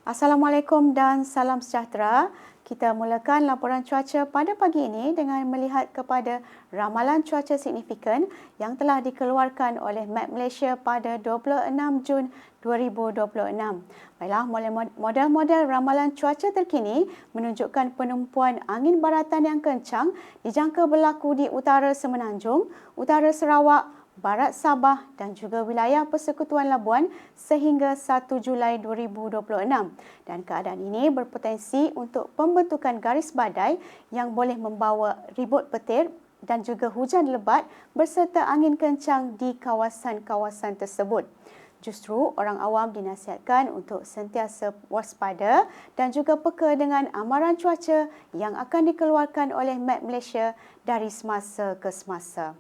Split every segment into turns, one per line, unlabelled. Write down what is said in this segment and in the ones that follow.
Assalamualaikum dan salam sejahtera. Kita mulakan laporan cuaca pada pagi ini dengan melihat kepada ramalan cuaca signifikan yang telah dikeluarkan oleh Met Malaysia pada 26 Jun 2026. Baiklah, model-model ramalan cuaca terkini menunjukkan penumpuan angin baratan yang kencang dijangka berlaku di utara Semenanjung, utara Sarawak, Barat Sabah dan juga wilayah Persekutuan Labuan sehingga 1 Julai 2026 dan keadaan ini berpotensi untuk pembentukan garis badai yang boleh membawa ribut petir dan juga hujan lebat berserta angin kencang di kawasan-kawasan tersebut. Justru orang awam dinasihatkan untuk sentiasa waspada dan juga peka dengan amaran cuaca yang akan dikeluarkan oleh Met Malaysia dari semasa ke semasa.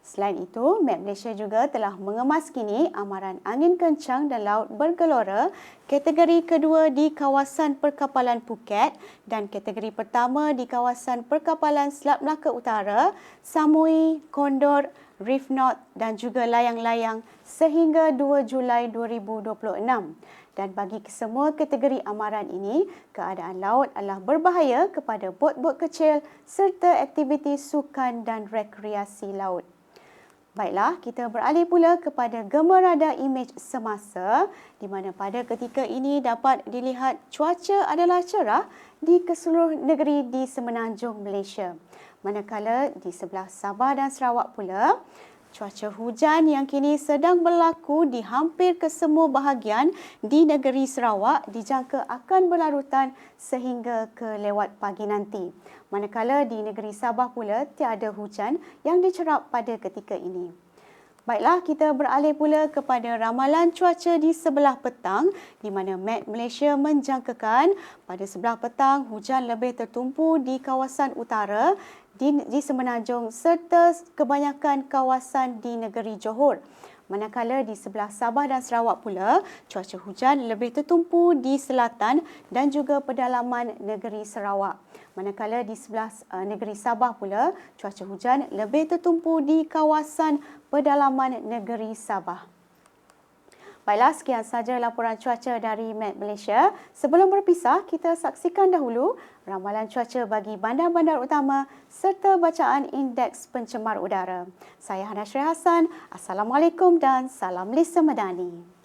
Selain itu, Met Malaysia juga telah mengemas kini amaran angin kencang dan laut bergelora kategori kedua di kawasan perkapalan Phuket dan kategori pertama di kawasan perkapalan Selat Melaka Utara, Samui, Condor, Reef North dan juga layang-layang sehingga 2 Julai 2026. Dan bagi kesemua kategori amaran ini, keadaan laut adalah berbahaya kepada bot-bot kecil serta aktiviti sukan dan rekreasi laut. Baiklah, kita beralih pula kepada gambar radar imej semasa di mana pada ketika ini dapat dilihat cuaca adalah cerah di keseluruh negeri di Semenanjung Malaysia. Manakala di sebelah Sabah dan Sarawak pula, cuaca hujan yang kini sedang berlaku di hampir kesemua bahagian di negeri Sarawak dijangka akan berlarutan sehingga ke lewat pagi nanti. Manakala di negeri Sabah pula tiada hujan yang dicerap pada ketika ini. Baiklah, kita beralih pula kepada ramalan cuaca di sebelah petang di mana Met Malaysia menjangkakan pada sebelah petang hujan lebih tertumpu di kawasan utara di Semenanjung serta kebanyakan kawasan di negeri Johor. Manakala di sebelah Sabah dan Sarawak pula, cuaca hujan lebih tertumpu di selatan dan juga pedalaman negeri Sarawak. Manakala di sebelah negeri Sabah pula, cuaca hujan lebih tertumpu di kawasan pedalaman negeri Sabah. Baiklah, sekian sahaja laporan cuaca dari Met Malaysia. Sebelum berpisah, kita saksikan dahulu ramalan cuaca bagi bandar-bandar utama serta bacaan indeks pencemar udara. Saya Hana Sri Hassan. Assalamualaikum dan salam Lisa Madani.